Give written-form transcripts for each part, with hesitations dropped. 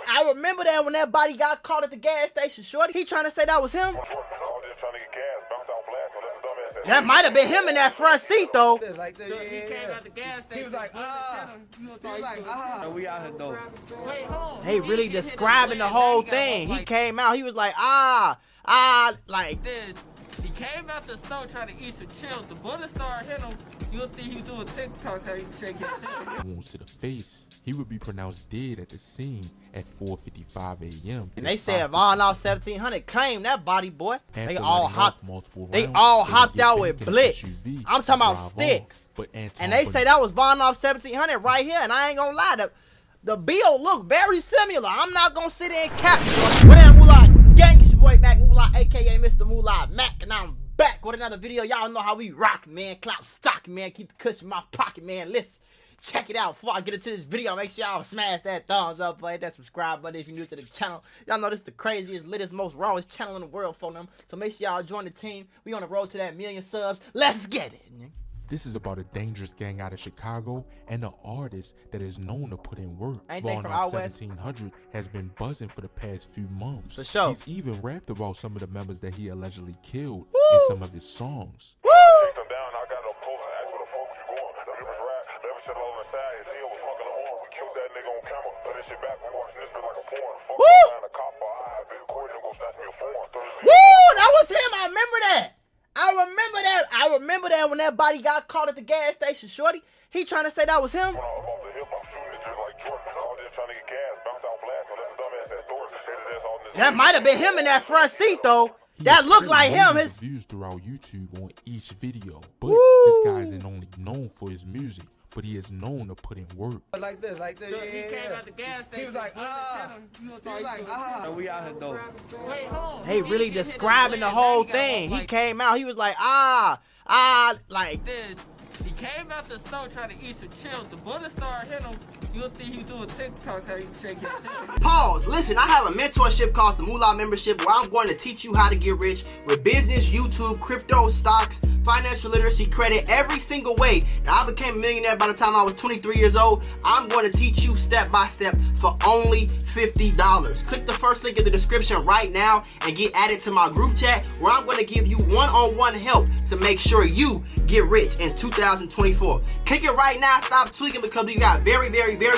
I remember that when that body got caught at the gas station, shorty. He trying to say that was him. That might have been him in that front seat, though. He came out the gas station. He was like, we out here though. Wait, hold on. They really describing the whole thing. He came out, he was like, like this. He came out the store trying to eat some chills. The bullet started hitting him. You'll think he was doing TikToks how he shake his head. Wounds to the face. He would be pronounced dead at the scene at 4:55 a.m. And they said VONOFF1700 claimed that body, boy. They all hopped out with blicks. I'm talking about sticks. And they say that was VONOFF1700 right here. And I ain't gonna lie, the bill look very similar. I'm not gonna sit there and cap. What that Mula gang? It's your boy Mac Mula, aka Mr. Mula Mac, and I'm back with another video. Y'all know how we rock, man. Clap stock, man. Keep the cushion in my pocket, man. Listen, check it out. Before I get into this video, make sure y'all smash that thumbs up, hit that subscribe button if you're new to the channel. Y'all know this is the craziest, littest, most rawest channel in the world for them. So make sure y'all join the team. We on the road to that 1,000,000 subs. Let's get it. This is about a dangerous gang out of Chicago and an artist that is known to put in work. VONOFF1700 has been buzzing for the past few months. For sure. He's even rapped about some of the members that he allegedly killed in some of his songs. Woo! That was him. I remember that. I remember that when that body got caught at the gas station, shorty. He trying to say that was him. That might have been him in that front seat, though. That looked like him. His views throughout YouTube on each video, but this guy isn't only known for his music, but he is known to put in work. Like this. He came out the gas station. He was like, we out here though. Wait, hold on. They really describing the whole thing. He came out, he was like, like this. He came out the store trying to eat some chills. The bullet started hitting him. You'll think he was doing TikToks how he shake his head. Pause. Listen, I have a mentorship called the Mula membership where I'm going to teach you how to get rich with business, YouTube, crypto, stocks, financial literacy, credit, every single way. Now, I became a millionaire by the time I was 23 years old. I'm going to teach you step by step for only $50. Click the first link in the description right now and get added to my group chat where I'm going to give you one-on-one help to make sure you get rich in 2024. Click it right now. Stop tweaking because we got very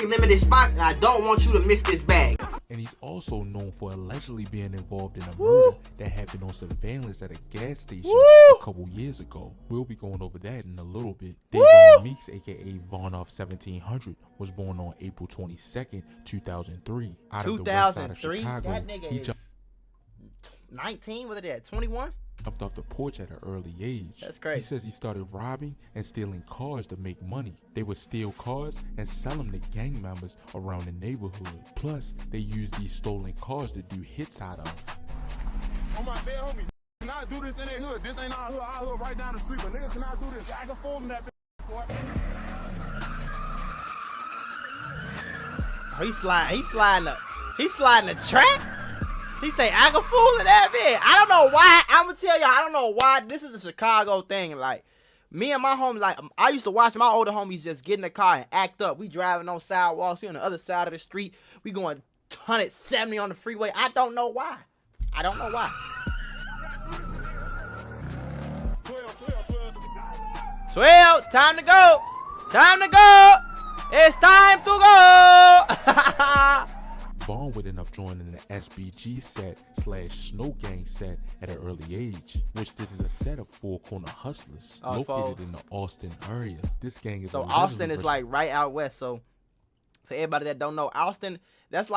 limited spots and I don't want you to miss this bag. And he's also known for allegedly being involved in a murder that happened on surveillance at a gas station a couple years ago. We'll be going over that in a little bit. Davon Meeks, aka VONOFF1700, was born on April 22nd, 2003. Out of the west side of Chicago. That nigga is 19, what is that, 21? Jumped off the porch at an early age. That's crazy. He says he started robbing and stealing cars to make money. They would steal cars and sell them to gang members around the neighborhood. Plus, they used these stolen cars to do hits out of. Oh my bad, homie. Can I do this in their hood? This ain't our hood right down the street. But niggas, can I do this? I can fold in that bitch, boy. Oh, he's sliding the track? He say, I can fool in that bit. I don't know why. I'm going to tell y'all, I don't know why. This is a Chicago thing. Like, me and my homies, like, I used to watch my older homies just get in the car and act up. We driving on sidewalks. We on the other side of the street. We going 170 on the freeway. I don't know why. 12, time to go. It's time to go. Vaughn would end up joining the SBG set / Snow Gang set at an early age, which this is a set of four corner hustlers located in the Austin area. This gang is so Austin is like right out west. So for everybody that don't know, Austin, that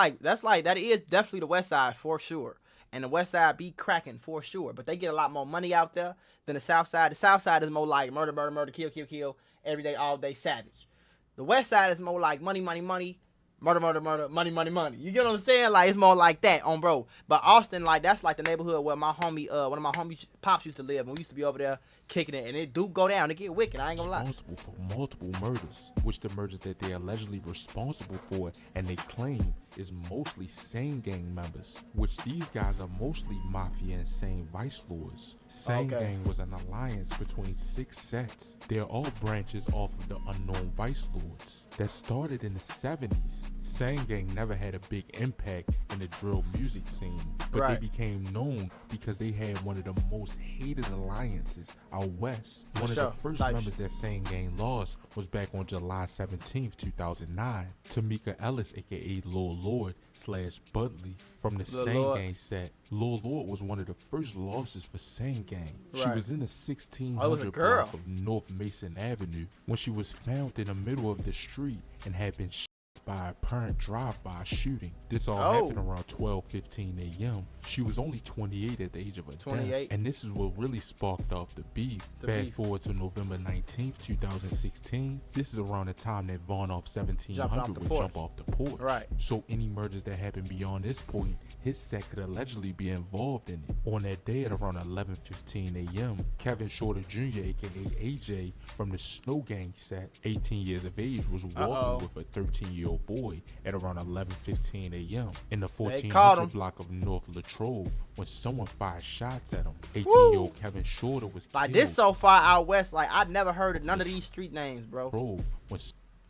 is definitely the west side for sure. And the west side be cracking for sure. But they get a lot more money out there than the south side. The south side is more like murder, kill, every day, all day savage. The west side is more like money, murder, money. You get what I'm saying? Like, it's more like that on bro. But Austin, like, that's like the neighborhood where my homie, one of my homies pops used to live. And we used to be over there kicking it, and it do go down. It get wicked. I ain't gonna lie. Responsible for multiple murders, which the murders that they're allegedly responsible for and they claim is mostly same gang members, which these guys are mostly mafia and same vice lords. Same gang was an alliance between 6 sets. They're all branches off of the unknown vice lords that started in the 70s. Same gang never had a big impact in the drill music scene, but they became known because they had one of the most hated alliances out west. One of the first members that Same Gang lost was back on July 17th, 2009. Tamika Ellis, aka Lil Lord / Budley from the Same Gang set. Lil Lord was one of the first losses for Same Gang. She was in the 1600 block of North Mason Avenue when she was found in the middle of the street and had been shot by a apparent drive-by shooting. This all happened around 12:15 a.m. She was only 28 at the age of her death, and this is what really sparked off the beef. Fast forward to November 19th, 2016. This is around the time that VONOFF1700 would jump off the porch. So any murders that happened beyond this point, his set could allegedly be involved in it. On that day at around 11:15 a.m., Kevin Shorter Jr., aka AJ, from the Snow Gang set, 18 years of age, was walking with a 13-year-old boy at around 11:15 a.m. in the 1400 block of North Latrobe when someone fired shots at him. 18-year-old Kevin Shorter was killed. Like, this so far out west, like, I never heard of none of these street names, bro.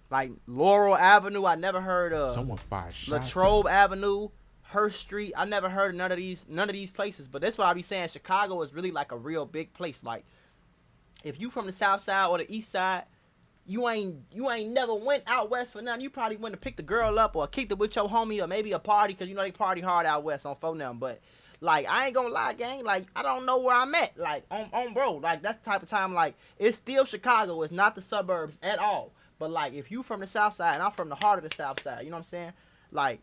Like Laurel Avenue, I never heard of. Someone fired shots. Latrobe Avenue, Hurst Street, I never heard of none of these places. But that's what I be saying. Chicago is really like a real big place. Like, if you from the South Side or the East Side, you ain't never went out west for nothing. You probably went to pick the girl up or kicked it with your homie or maybe a party, because you know they party hard out west on phone them. But like, I ain't gonna lie, gang, like, I don't know where I'm at. Like, on bro, like, that's the type of time, like, it's still Chicago. It's not the suburbs at all. But like, if you from the South Side and I'm from the heart of the South Side, you know what I'm saying? Like,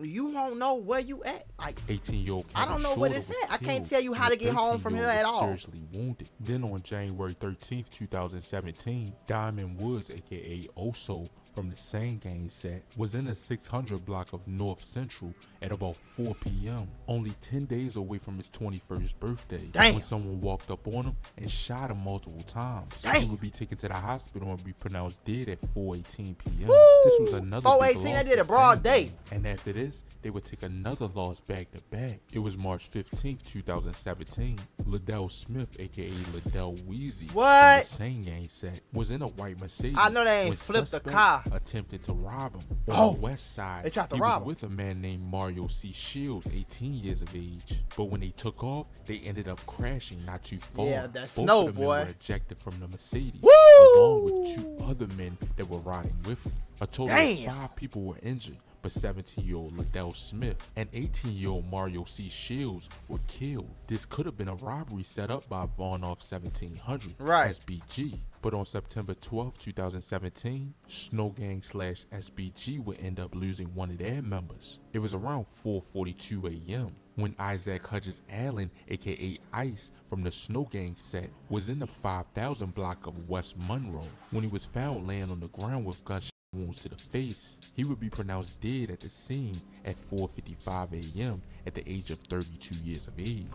you won't know where you at. Like, 18-year-old I don't know where it's at. I can't tell you how to get home from here at all. Seriously wounded. Then on January 13th, 2017, Diamond Woods, aka Oso, from the Same Gang set, was in the 600 block of North Central at about 4 p.m. only 10 days away from his 21st birthday. When someone walked up on him and shot him multiple times. He would be taken to the hospital and be pronounced dead at 4:18 p.m. This was another 4:18. They did a broad day. And after this, they would take another loss back to back. It was March 15th, 2017. Liddell Smith, aka Liddell Weezy, from the Same Gang set, was in a white Mercedes. I know they ain't flipped the car. Attempted to rob him. On the west side, they tried to he rob was with a man named Mario C. Shields, 18 years of age. But when they took off, they ended up crashing not too far. Yeah, that's Both snow, of them boy. were ejected from the Mercedes, Woo! along with 2 other men that were riding with him. A total of 5 people were injured, but 17-year-old Liddell Smith and 18-year-old Mario C. Shields were killed. This could have been a robbery set up by VONOFF1700 SBG. But on September 12, 2017, Snow Gang / SBG would end up losing one of their members. It was around 4:42 a.m. when Isaac Hudges Allen, aka Ice, from the Snow Gang set, was in the 5000 block of West Monroe when he was found laying on the ground with gunshot wounds to the face. He would be pronounced dead at the scene at 4:55 a.m. at the age of 32 years of age.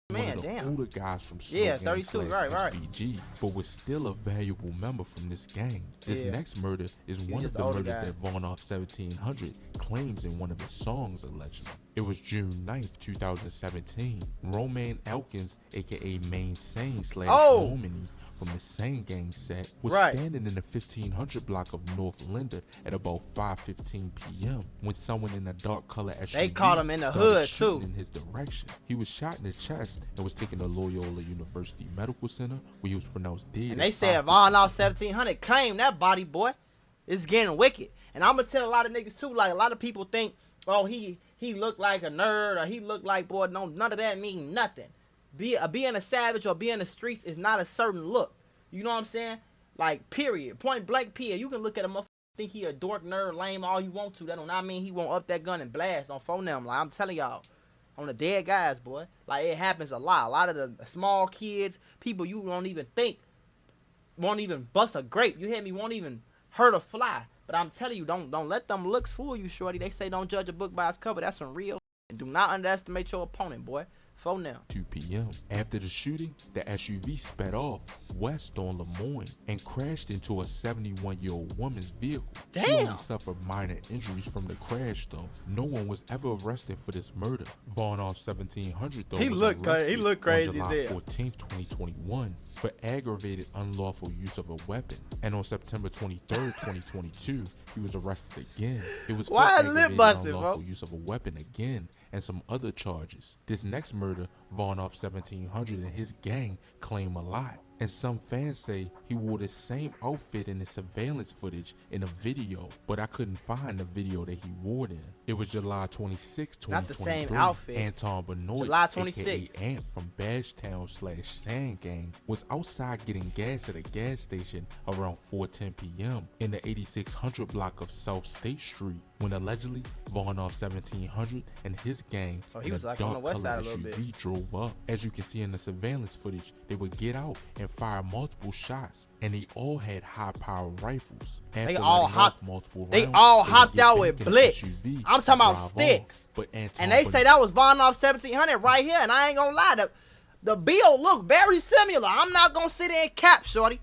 One of the older guys from Snow Gang / SBG, but was still a valuable member from this gang. This next murder is one of the murders that VONOFF1700 claims in one of his songs, allegedly. It was June 9th, 2017. Roman Elkins, aka Main Sane / Romany, from the Same Gang set, was standing in the 1500 block of North Linda at about 5:15 p.m. when someone in a dark color SUV they caught him in the hood too in his direction. He was shot in the chest and was taken to Loyola University Medical Center, where he was pronounced dead. And they said VONOFF1700 claimed that body, boy. It's getting wicked. And I'm gonna tell a lot of niggas too, like, a lot of people think, oh, he looked like a nerd, or he looked like, boy, no, none of that mean nothing. Being a savage or being in the streets is not a certain look. You know what I'm saying? Like, period. Point blank, period. You can look at a motherfucker, think he a dork, nerd, lame, all you want to. That do not mean he won't up that gun and blast on phone them. Like, I'm telling y'all, on the dead guys, boy. Like, it happens a lot. A lot of the small kids, people you don't even think, won't even bust a grape. You hear me? Won't even hurt a fly. But I'm telling you, don't let them looks fool you, shorty. They say don't judge a book by its cover. That's some real. And do not underestimate your opponent, boy. For now. 2 p.m. After the shooting, the SUV sped off west on Lemoyne and crashed into a 71-year-old woman's vehicle. She Damn. only suffered minor injuries from the crash, though. No one was ever arrested for this murder. VONOFF1700, though, He was looked arrested crazy on July as hell. 14th, 2021 for aggravated unlawful use of a weapon. And on September 23rd, 2022, he was arrested again. It was for Why is lip aggravated busted, unlawful bro? use of a weapon again and some other charges. This next murder, VONOFF1700 and his gang claim a lot. And some fans say he wore the same outfit in the surveillance footage in a video, but I couldn't find the video that he wore it in. It was July 26, 2023. Not the same outfit. Anton Benoit, July 26. aka Ant from Badgetown/Sand Gang, was outside getting gas at a gas station around 4:10 p.m. in the 8600 block of South State Street when allegedly VONOFF1700 and his gang So he in was a like on the dark west color side a little SUV drove up. As you can see in the surveillance footage, they would get out and fire multiple shots, and they all had high-powered rifles. After They all letting off hop. multiple They rounds, all would hopped get out back with in the blitz. SUV I'm and talking about drive sticks. off. But Anton And they say that was VONOFF1700 right here, and I ain't gonna lie, the bill look very similar. I'm not gonna sit there and cap, shorty.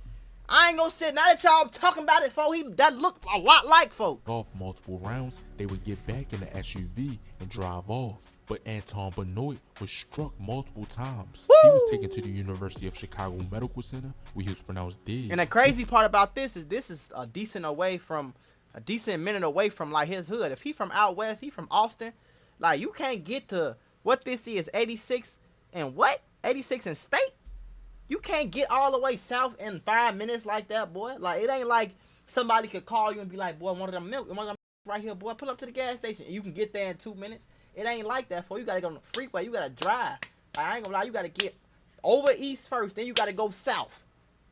I ain't gonna sit. Now that y'all talking about it, that looked a lot like folk. off multiple rounds, they would get back in the SUV and drive off. But Anton Benoit was struck multiple times. He was taken to the University of Chicago Medical Center where he was pronounced dead. And the crazy part about this is a decent minute away from like his hood. If he from out west, he from Austin. Like you can't get to what this is 86 and what 86 and State. You can't get all the way south in 5 minutes like that, boy. Like it ain't like somebody could call you and be like, boy, one of them right here, boy, pull up to the gas station. And you can get there in 2 minutes. It ain't like that, for you gotta go on the freeway. You gotta drive. I ain't gonna lie, you gotta get over east first, then you gotta go south.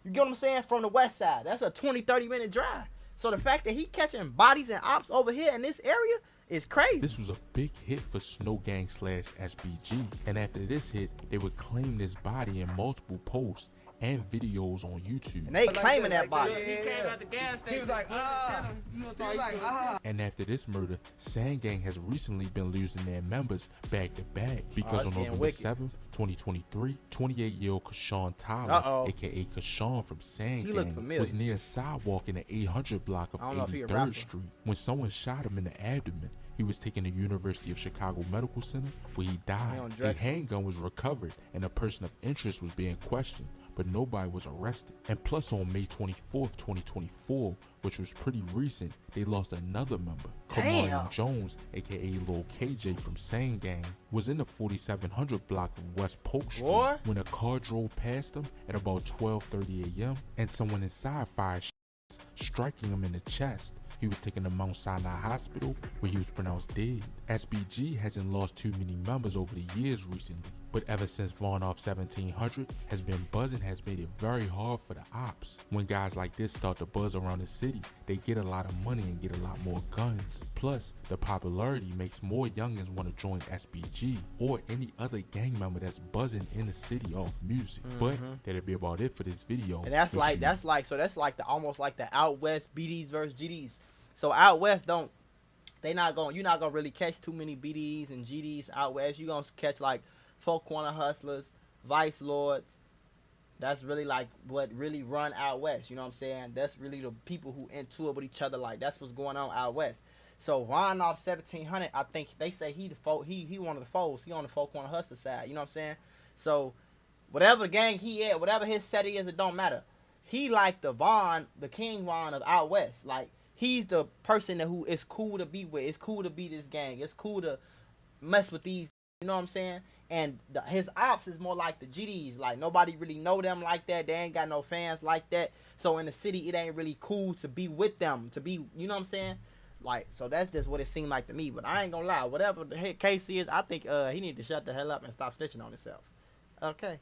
You get what I'm saying? From the west side. That's a 20-30 minute drive. So the fact that he catching bodies and ops over here in this area is crazy. This was a big hit for Snow Gang/SBG. And after this hit, they would claim this body in multiple posts and videos on YouTube. And they claiming that body. He came out the gas station. He was like, And after this murder, Sand Gang has recently been losing their members back to back because it's on getting November wicked. 7th, 2023, 28-year-old Kashawn Tyler, Uh-oh. aka Kashawn from Sand He look Gang, familiar. was near a sidewalk in the 800 block of I don't know if he a rapper. 83rd Street when someone shot him in the abdomen. He was taken to University of Chicago Medical Center where he died. on A drugs. handgun was recovered and a person of interest was being questioned, but nobody was arrested. And plus on May 24th, 2024, which was pretty recent, they lost another member. Damn. Kamarion Jones, aka Lil KJ from Sand Gang, was in the 4700 block of West Polk Street Boy. when a car drove past him at about 12:30 a.m. and someone inside fired shots, striking him in the chest. He was taken to Mount Sinai Hospital where he was pronounced dead. SBG hasn't lost too many members over the years recently, but ever since VONOFF1700 has been buzzing has made it very hard for the ops. When guys like this start to buzz around the city, they get a lot of money and get a lot more guns. Plus, the popularity makes more youngins want to join SBG or any other gang member that's buzzing in the city off music. But that'll be about it for this video. And that's Make like sure the almost like the out west BDs versus GDs. So out west you're not gonna really catch too many BDs and GDs out west. You're gonna catch like folk corner hustlers, vice lords. That's really like what really run out west. You know what I'm saying? That's really the people who into it with each other. Like that's what's going on out west. So VONOFF1700, I think they say he one of the foes. He on the folk corner hustler side. You know what I'm saying? So whatever gang he at, whatever his set is, it don't matter. He like the King Von of out west. Like he's the person who is cool to be with. It's cool to be this gang. It's cool to mess with these. You know what I'm saying? And his ops is more like the GDs. Like nobody really know them like that. They ain't got no fans like that. So in the city, it ain't really cool to be with them. To be, you know what I'm saying? Like, so that's just what it seemed like to me. But I ain't gonna lie. Whatever the case is, I think he need to shut the hell up and stop snitching on himself. Okay.